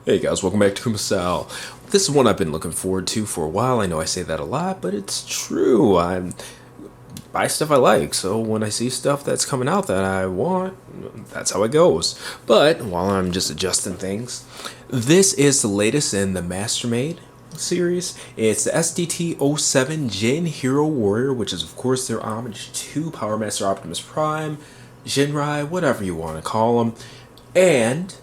Hey guys, welcome back to Kumasal. This is one I've been looking forward to for a while. I know I say that a lot, but it's true. I buy stuff I like, so when I see stuff that's coming out that I want, that's how it goes. But while I'm just adjusting things, this is the latest in the Mastermade series. It's the SDT-07 Jin Hero Warrior, which is of course their homage to Power Master Optimus Prime, Jinrai, whatever you want to call them, and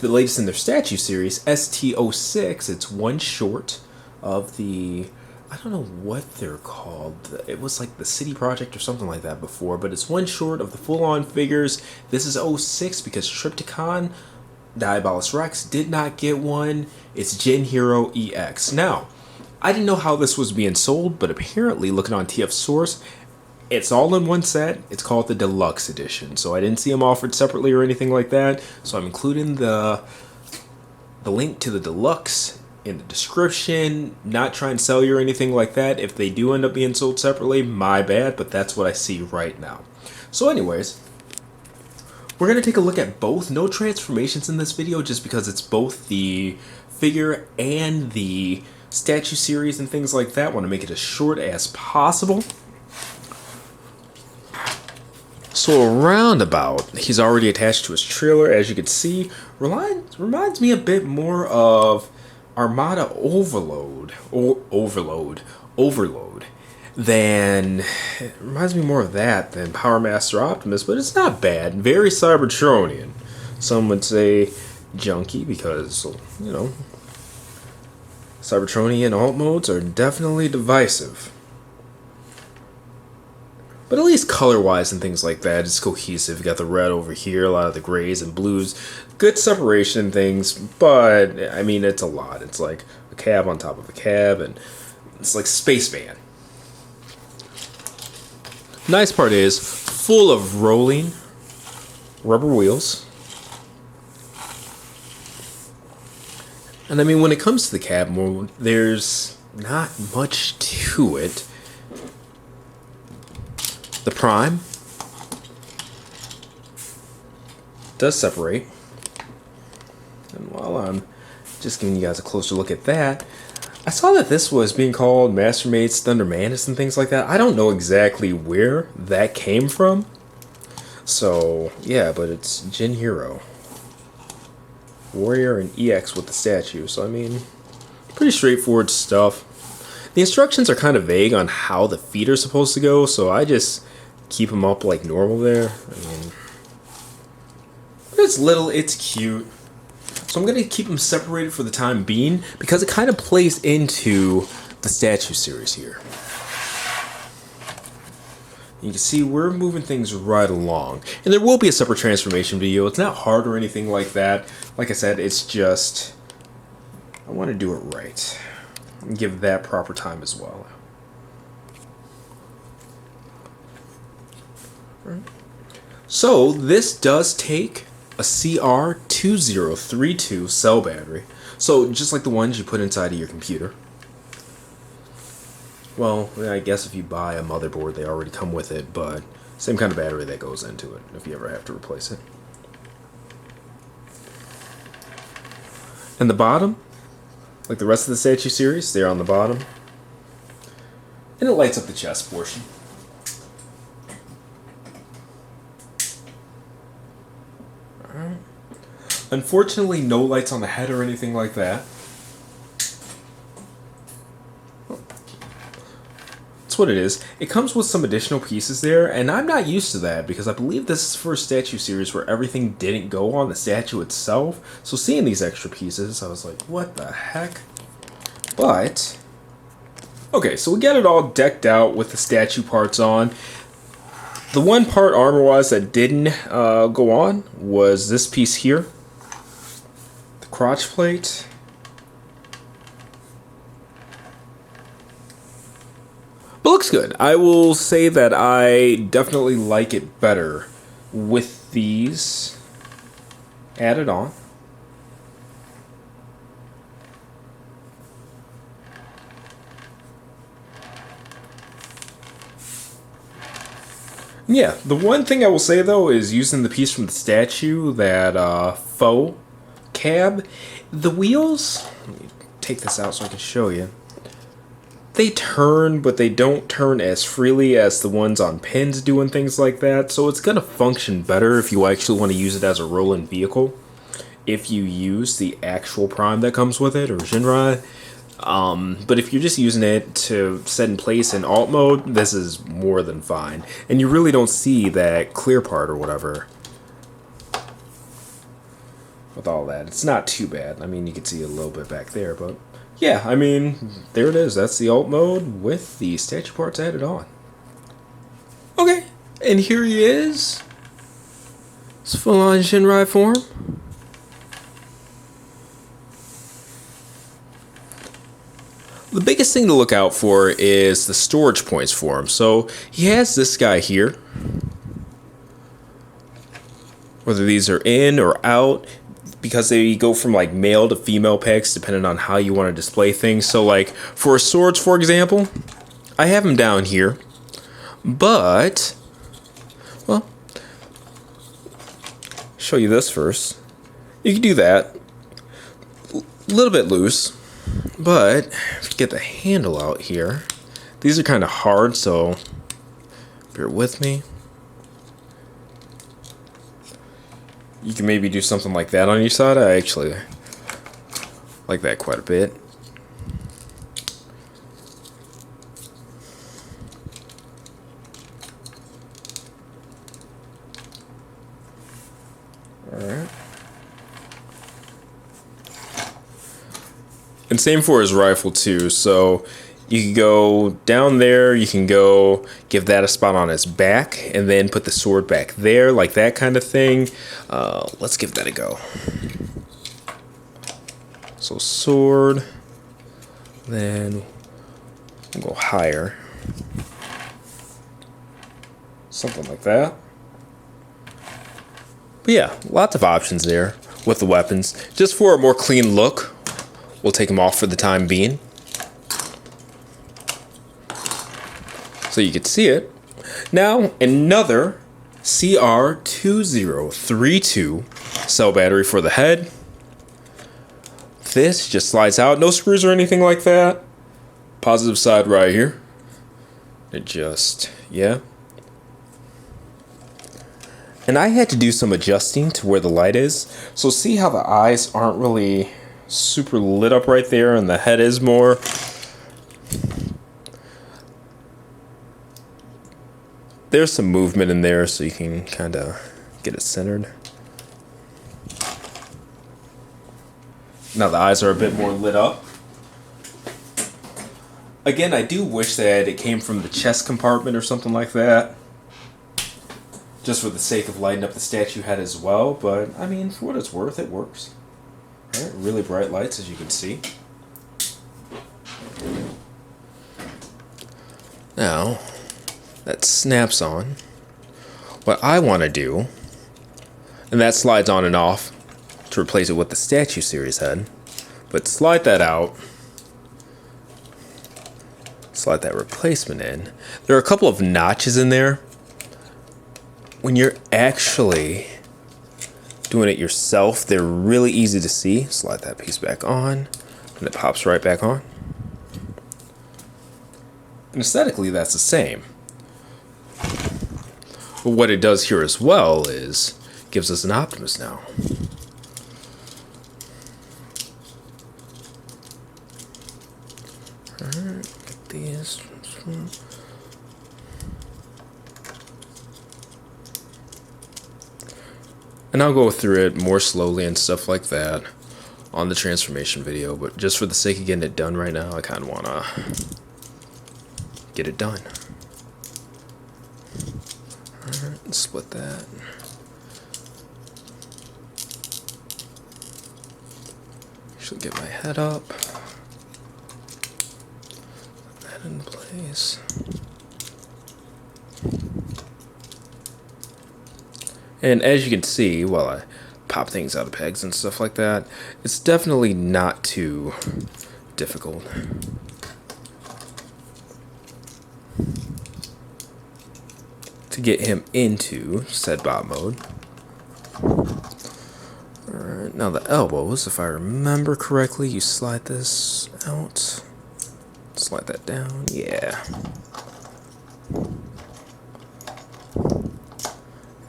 the latest in their statue series, ST06. It's one short of the, I don't know what they're called. It was like the City Project or something like that before, but it's one short of the full-on figures. This is '06 because Triptychon Diabolus Rex did not get one. It's Jin Hero EX. Now, I didn't know how this was being sold, but apparently, looking on TF Source, it's all in one set. It's called the Deluxe Edition. So I didn't see them offered separately or anything like that. So I'm including the link to the Deluxe in the description. Not trying to sell you or anything like that. If they do end up being sold separately, my bad, but that's what I see right now. So anyways, we're going to take a look at both. No transformations in this video just because it's both the figure and the statue series and things like that. I want to make it as short as possible. So around about, he's already attached to his trailer, as you can see. Reminds me a bit more of Armada Overload, than, it reminds me more of that than Power Master Optimus, but it's not bad. Very Cybertronian. Some would say junky because, you know, Cybertronian alt modes are definitely divisive. But at least color-wise and things like that, it's cohesive. You got the red over here, a lot of the grays and blues. Good separation and things, but, I mean, it's a lot. It's like a cab on top of a cab, and it's like Space Van. Nice part is, full of rolling rubber wheels. And I mean, when it comes to the cab mode, there's not much to it. The Prime does separate. And while I'm just giving you guys a closer look at that, I saw that this was being called Mastermade's Thunder Mantis and things like that. I don't know exactly where that came from. So, yeah, but it's Jin Hero Warrior and EX with the statue. So, I mean, pretty straightforward stuff. The instructions are kind of vague on how the feet are supposed to go, so I just keep them up like normal there. I mean, it's little, it's cute. So I'm going to keep them separated for the time being because it kind of plays into the statue series here. You can see we're moving things right along. And there will be a separate transformation video. It's not hard or anything like that. Like I said, it's just, I want to do it right. And give that proper time as well. So this does take a CR2032 cell battery. So just like the ones you put inside of your computer. Well, I guess if you buy a motherboard, they already come with it, but same kind of battery that goes into it if you ever have to replace it. And the bottom, like the rest of the statue series, they're on the bottom. And it lights up the chest portion. Alright. Unfortunately, no lights on the head or anything like that. That's what it is. It comes with some additional pieces there, and I'm not used to that because I believe this is the first statue series where everything didn't go on the statue itself. So seeing these extra pieces, I was like, what the heck? But, okay, so we got it all decked out with the statue parts on. The one part armor-wise that didn't go on was this piece here. The crotch plate. But looks good. I will say that I definitely like it better with these added on. Yeah, the one thing I will say though is using the piece from the statue, that faux cab, The wheels, let me take this out so I can show you. They turn, but they don't turn as freely as the ones on pins do and things like that, so it's going to function better if you actually want to use it as a rolling vehicle. If you use the actual prime that comes with it, or Shinrai. But if you're just using it to set in place in alt mode, this is more than fine. And you really don't see that clear part or whatever. With all that, it's not too bad. I mean, you can see a little bit back there, but yeah, I mean, there it is. That's the alt mode with the statue parts added on. Okay, and here he is. It's full on Shinrai form. The biggest thing to look out for is the storage points for him. So he has this guy here. Whether these are in or out, because they go from like male to female pegs depending on how you want to display things. So like for swords, for example, I have him down here. But, well, show you this first. You can do that. A little bit loose. But if you get the handle out here, these are kind of hard, so bear with me. You can maybe do something like that on your side. I actually like that quite a bit. Alright. And same for his rifle too, so you can go down there, you can go give that a spot on his back, and then put the sword back there, like that kind of thing. Let's give that a go. So sword, then we'll go higher. Something like that. But yeah, lots of options there with the weapons. Just for a more clean look, we'll take them off for the time being, so you can see it. Now, another CR2032 cell battery for the head. This just slides out, no screws or anything like that. Positive side right here. It just, yeah. And I had to do some adjusting to where the light is. So see how the eyes aren't really super lit up right there, and the head is more. There's some movement in there, so you can kind of get it centered. Now the eyes are a bit more lit up. Again, I do wish that it came from the chest compartment or something like that, just for the sake of lighting up the statue head as well, but I mean, for what it's worth, it works. Right, really bright lights, as you can see. Now, that snaps on. What I want to do, and that slides on and off to replace it with the statue series head, but slide that out, slide that replacement in. There are a couple of notches in there. When you're actually doing it yourself, they're really easy to see. Slide that piece back on, and it pops right back on. And aesthetically, that's the same. But what it does here as well is gives us an Optimus now. Alright, get these. And I'll go through it more slowly and stuff like that on the transformation video, but just for the sake of getting it done right now, I kind of want to get it done. Alright, split that. Actually get my head up. Put that in place. And as you can see, while I pop things out of pegs and stuff like that, it's definitely not too difficult. To get him into said bot mode. Alright, Now the elbows, if I remember correctly, you slide this out. Slide that down, yeah.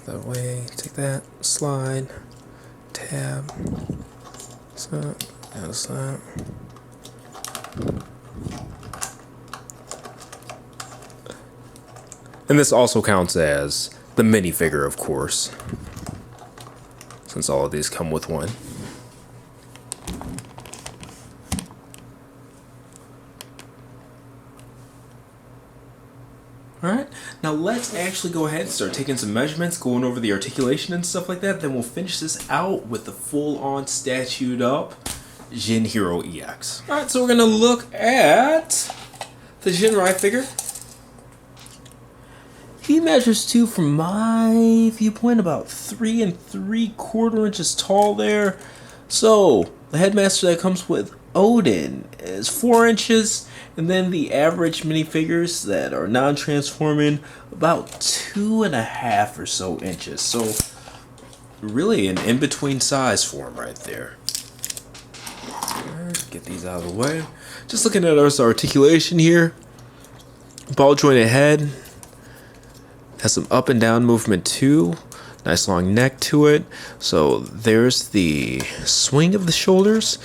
That way, take that, slide, tab, so, that's that. And this also counts as the minifigure, of course, since all of these come with one. Alright, now let's actually go ahead and start taking some measurements, going over the articulation and stuff like that. Then we'll finish this out with the full-on statued up Jin Hero EX. Alright, so we're going to look at the Jinrai figure. He measures to, from my viewpoint, about 3 3/4 inches tall there. So, the headmaster that comes with Odin is 4 inches, and then the average minifigures that are non-transforming, about 2.5 or so inches. So, really an in-between size for him right there. Alright, get these out of the way. Just looking at our articulation here. Ball jointed head. Has some up and down movement too. Nice long neck to it. So there's the swing of the shoulders.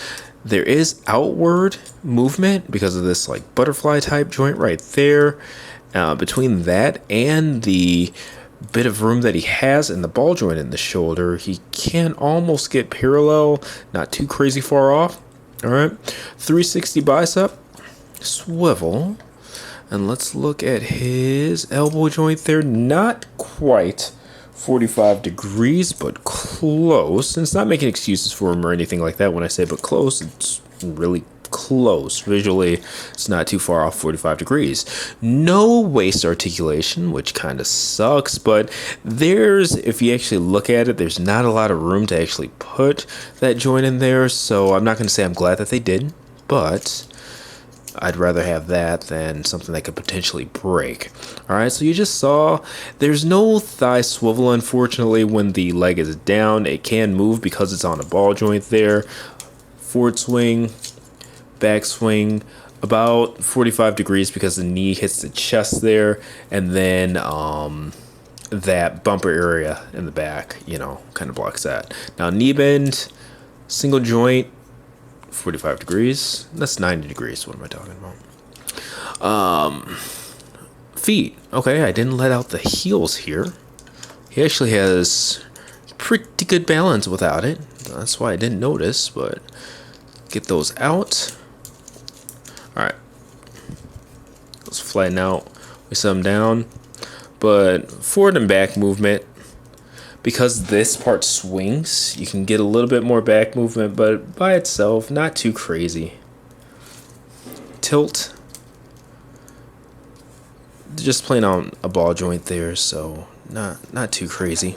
There is outward movement because of this like butterfly type joint right there. Between that and the bit of room that he has in the ball joint in the shoulder, he can almost get parallel, not too crazy far off. All right, 360 bicep swivel. And let's look at his elbow joint there. Not quite 45 degrees, but close. And it's not making excuses for him or anything like that when I say but close. It's really close. Visually, it's not too far off 45 degrees. No waist articulation, which kind of sucks. But there's, if you actually look at it, there's not a lot of room to actually put that joint in there. So I'm not going to say I'm glad that they did, but I'd rather have that than something that could potentially break. Alright, so you just saw there's no thigh swivel, unfortunately, when the leg is down. It can move because it's on a ball joint there. Forward swing, back swing, about 45 degrees because the knee hits the chest there, and then that bumper area in the back, you know, kind of blocks that. Now knee bend, single joint, 45 degrees. That's 90 degrees. What am I talking about? Feet. Okay, I didn't let out the heels here. He actually has pretty good balance without it. That's why I didn't notice, but get those out. Alright. Let's flatten out. We set them down. But forward and back movement, because this part swings, you can get a little bit more back movement, but by itself, not too crazy. Tilt. Just playing on a ball joint there, so not too crazy.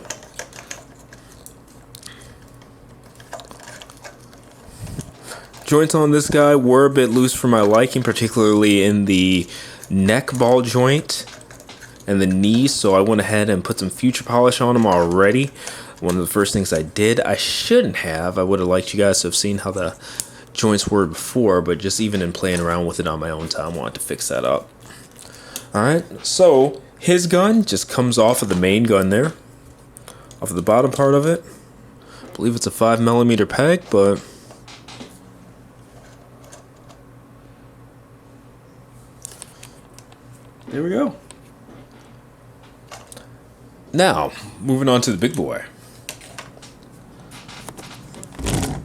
Joints on this guy were a bit loose for my liking, particularly in the neck ball joint and the knees, so I went ahead and put some future polish on them already. One of the first things I did, I shouldn't have. I would have liked you guys to have seen how the joints were before, but just even in playing around with it on my own time, I wanted to fix that up. Alright, so his gun just comes off of the main gun there, off of the bottom part of it. I believe it's a 5mm peg, but there we go. Now, moving on to the big boy. Bring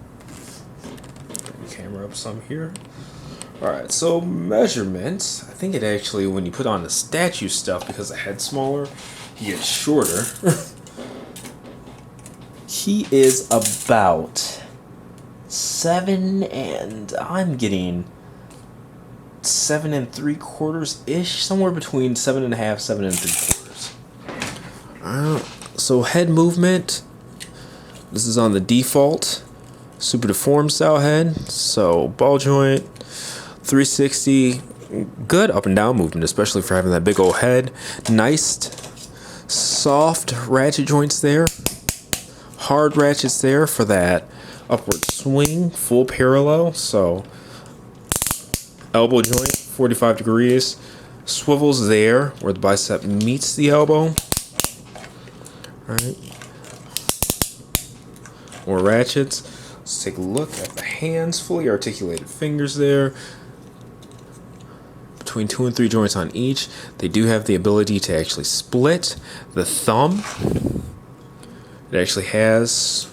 the camera up some here. Alright, so measurements. I think it actually, when you put on the statue stuff, because the head's smaller, he gets shorter. He is about 7 and I'm getting 7 3/4-ish, somewhere between 7.5, 7 3/4. So head movement, this is on the default super deformed style head. So ball joint, 360, good up and down movement, especially for having that big old head. Nice soft ratchet joints there, hard ratchets there for that Upward swing, full parallel, so elbow joint, 45 degrees. Swivels there where the bicep meets the elbow. Alright. More ratchets. Let's take a look at the hands, fully articulated fingers there. Between 2 and 3 joints on each. They do have the ability to actually split the thumb. It actually has.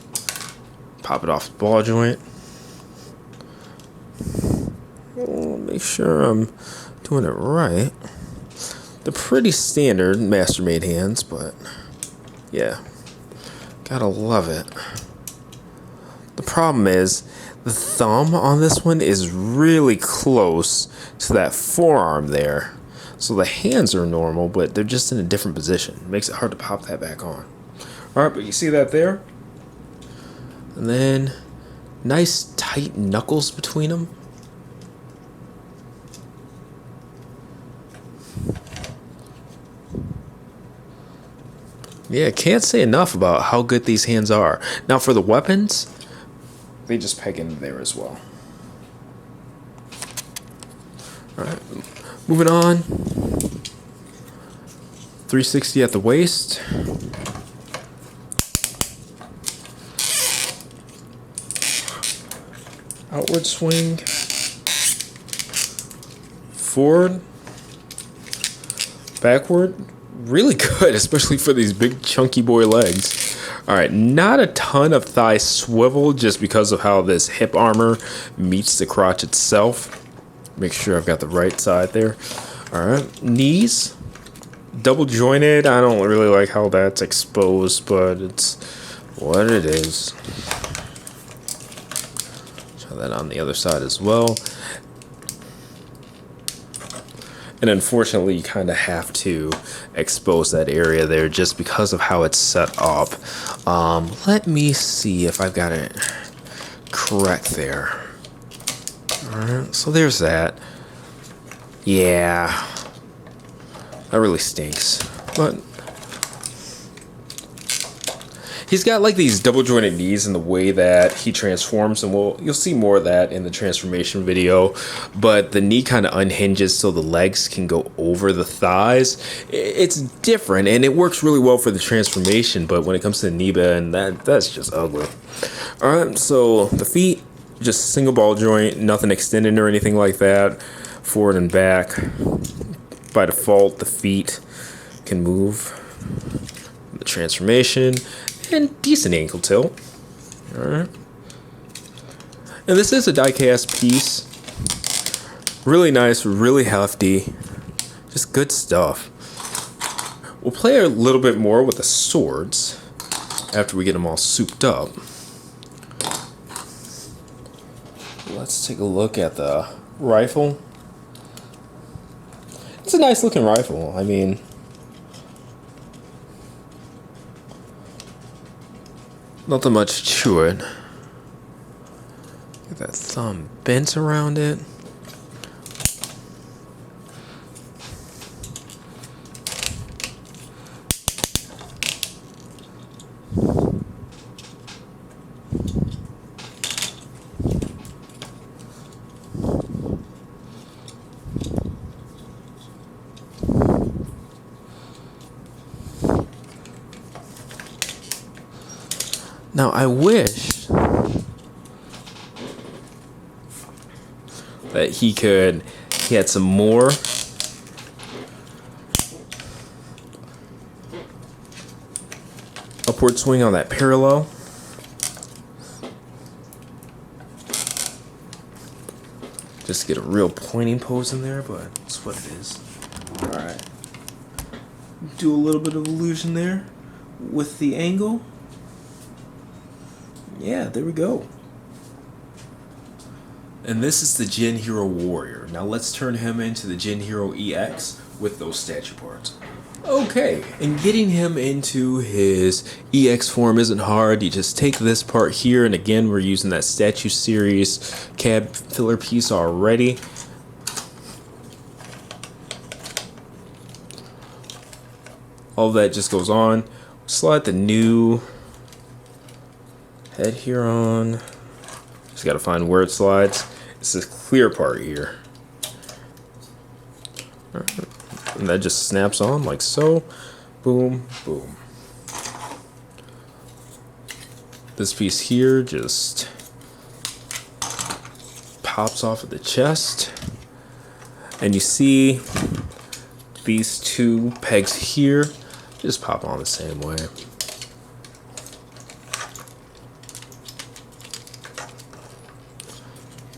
Pop it off the ball joint. Make sure I'm doing it right. They're pretty standard Mastermade hands, but yeah, gotta love it. The problem is the thumb on this one is really close to that forearm there. So the hands are normal, but they're just in a different position. It makes it hard to pop that back on. Alright, but you see that there? And then nice tight knuckles between them. Yeah, can't say enough about how good these hands are. Now for the weapons, they just peg in there as well. Alright, moving on. 360 at the waist. Outward swing. Forward. Backward. Really good, especially for these big chunky boy legs. Alright, not a ton of thigh swivel just because of how this hip armor meets the crotch itself. Make sure I've got the right side there. Alright, knees. Double jointed. I don't really like how that's exposed, but it's what it is. Try that on the other side as well. And unfortunately, you kind of have to expose that area there just because of how it's set up. Let me see if I've got it correct there. Alright, so there's that. Yeah. That really stinks. But he's got like these double jointed knees in the way that he transforms, and you'll see more of that in the transformation video. But the knee kind of unhinges so the legs can go over the thighs. It's different and it works really well for the transformation, but when it comes to the knee bend, that's just ugly. Alright, so the feet, just single ball joint, nothing extended or anything like that. Forward and back. By default, the feet can move. The transformation. And decent ankle tilt. Alright. And this is a die-cast piece. Really nice, really hefty. Just good stuff. We'll play a little bit more with the swords after we get them all souped up. Let's take a look at the rifle. It's a nice looking rifle. I mean, nothing much to it. Get that thumb bent around it. Now, I wish that he had some more upward swing on that parallel. Just to get a real pointing pose in there, but that's what it is. Alright. Do a little bit of illusion there with the angle. Yeah, there we go. And this is the Gen Hero Warrior. Now let's turn him into the Gen Hero EX with those statue parts. Okay, and getting him into his EX form isn't hard. You just take this part here, and again, we're using that Statue Series cab filler piece already. All that just goes on. Slide the new head here on. Just gotta find where it slides. It's this clear part here. And that just snaps on like so. Boom, boom. This piece here just pops off of the chest. And you see these two pegs here just pop on the same way.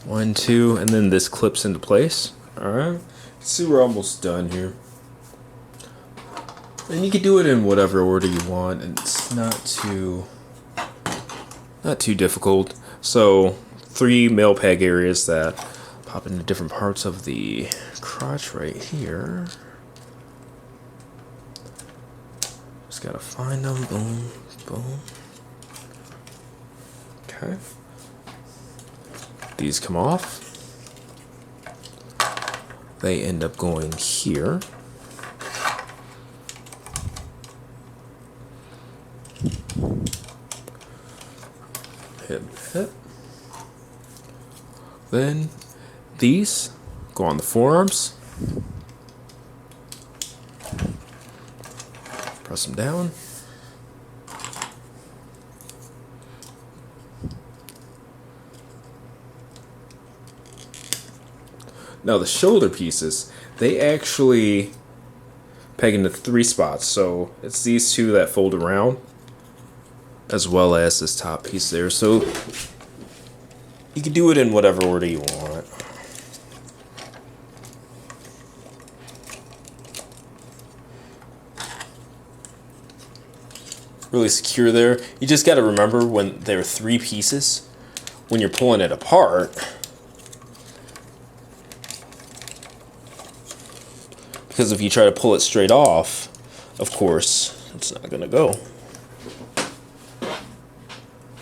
One, two, and then this clips into place. Alright. See, we're almost done here. And you can do it in whatever order you want, and it's not too difficult. So 3 male peg areas that pop into different parts of the crotch right here. Just gotta find them. Boom, boom. Okay. These come off. They end up going here. Hip, hip. Then these go on the forearms. Press them down. Now the shoulder pieces, they actually peg into 3 spots. So it's these 2 that fold around, as well as this top piece there. So you can do it in whatever order you want. Really secure there. You just got to remember when there are 3 pieces, when you're pulling it apart, because if you try to pull it straight off, of course, it's not going to go.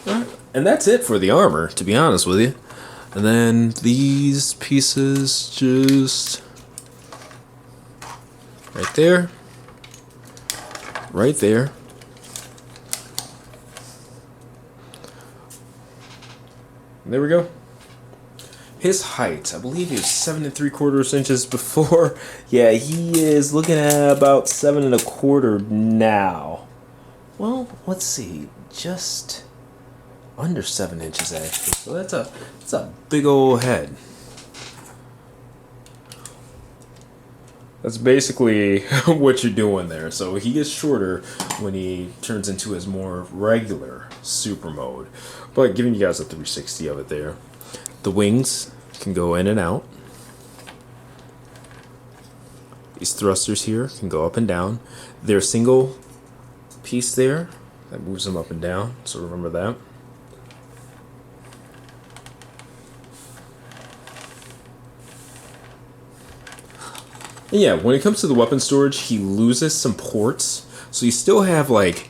Alright, and that's it for the armor, to be honest with you. And then these pieces just right there, right there. And there we go. His height, I believe he was 7 3/4 inches before. Yeah, he is looking at about 7 1/4 now. Well, let's see, just under 7 inches actually. So that's a big old head. That's basically what you're doing there. So he gets shorter when he turns into his more regular super mode. But giving you guys a 360 of it there. The wings can go in and out. These thrusters here can go up and down. They're a single piece there that moves them up and down, so remember that. And yeah, when it comes to the weapon storage, he loses some ports, so you still have like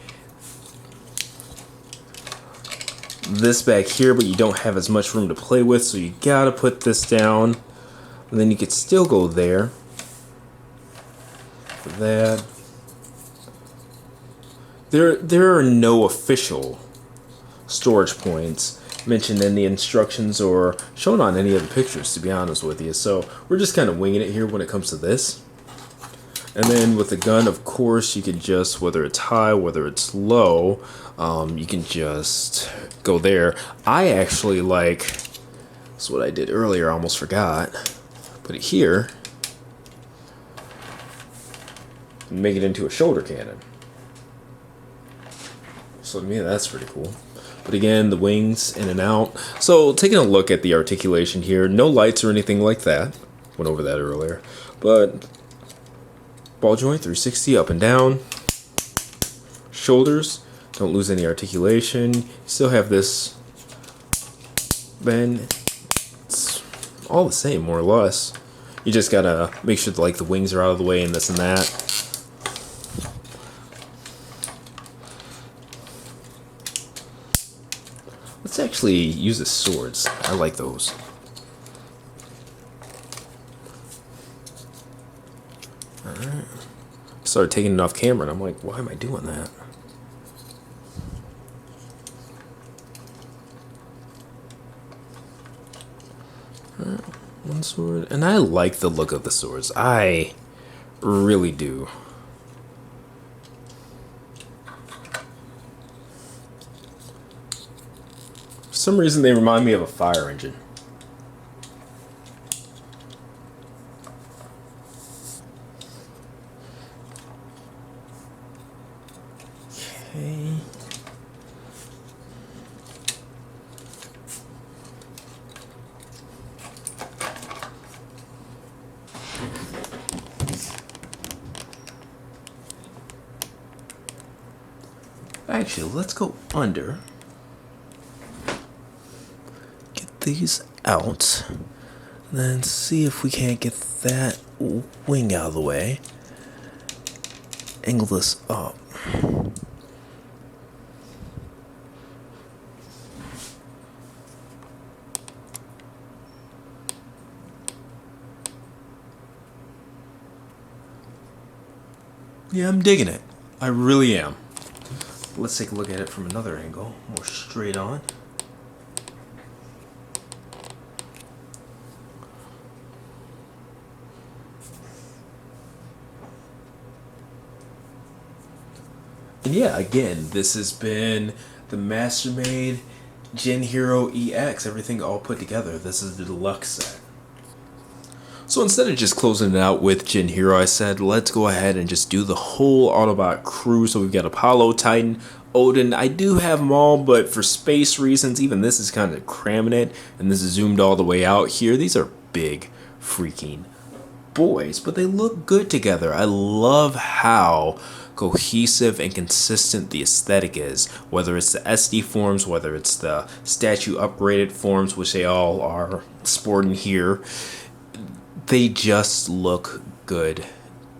this back here, but you don't have as much room to play with, so you gotta put this down, and then you could still go there for that. There are no official storage points mentioned in the instructions or shown on any of the pictures, to be honest with you, so we're just kind of winging it here when it comes to this. And then with the gun, of course, you can just, whether it's high, whether it's low, you can just go there. I actually like, that's what I did earlier, I almost forgot, put it here, and make it into a shoulder cannon. So to me, that's pretty cool. But again, the wings in and out. So taking a look at the articulation here, no lights or anything like that. Went over that earlier. But ball joint, 360 up and down. Shoulders, don't lose any articulation. You still have this bend. It's all the same, more or less. You just gotta make sure that, like, the wings are out of the way and this and that. Let's actually use the swords. I like those. Alright. Started taking it off camera and I'm like, why am I doing that? sword, and I like the look of the swords. I really do. For some reason, they remind me of a fire engine. Okay. Actually, let's go under. Get these out. And then see if we can't get that wing out of the way. Angle this up. Yeah, I'm digging it. I really am. Let's take a look at it from another angle, more straight on. And yeah, again, this has been the Mastermade Gen Hero EX, everything all put together. This is the deluxe set. So instead of just closing it out with Gen Hero, I said, let's go ahead and just do the whole Autobot crew. So we've got Apollo, Titan, Odin. I do have them all, but for space reasons, even this is kind of cramming it. And this is zoomed all the way out here. These are big freaking boys, but they look good together. I love how cohesive and consistent the aesthetic is, whether it's the SD forms, whether it's the statue upgraded forms, which they all are sporting here. They just look good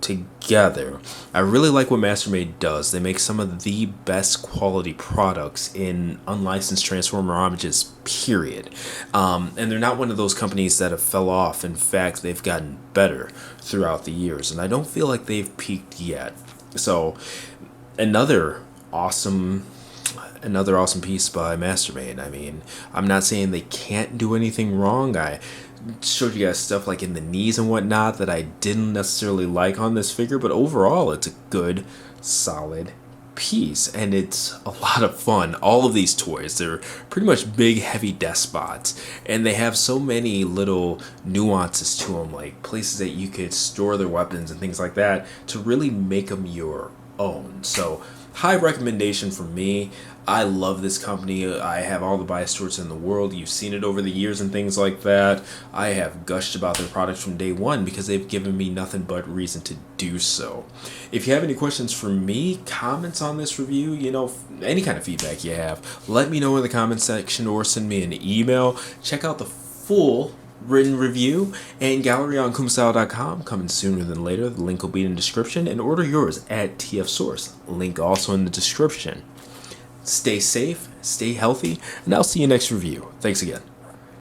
together. I really like what Mastermade does. They make some of the best quality products in unlicensed Transformer homages, period. And they're not one of those companies that have fell off. In fact, they've gotten better throughout the years, and I don't feel like they've peaked yet. So another awesome piece by Mastermade. I mean, I'm not saying they can't do anything wrong. I showed you guys stuff like in the knees and whatnot that I didn't necessarily like on this figure, but overall it's a good, solid piece, and it's a lot of fun. All of these toys, they're pretty much big, heavy despots, and they have so many little nuances to them, like places that you could store their weapons and things like that to really make them your own. So high recommendation from me. I love this company. I have all the bias towards in the world. You've seen it over the years and things like that. I have gushed about their products from day one because they've given me nothing but reason to do so. If you have any questions for me, comments on this review, you know, any kind of feedback you have, let me know in the comment section or send me an email. Check out the full written review and gallery on kumastyle.com, coming sooner than later. The link will be in the description, and order yours at TF Source. Link also in the description. Stay safe, stay healthy, and I'll see you next review. Thanks again.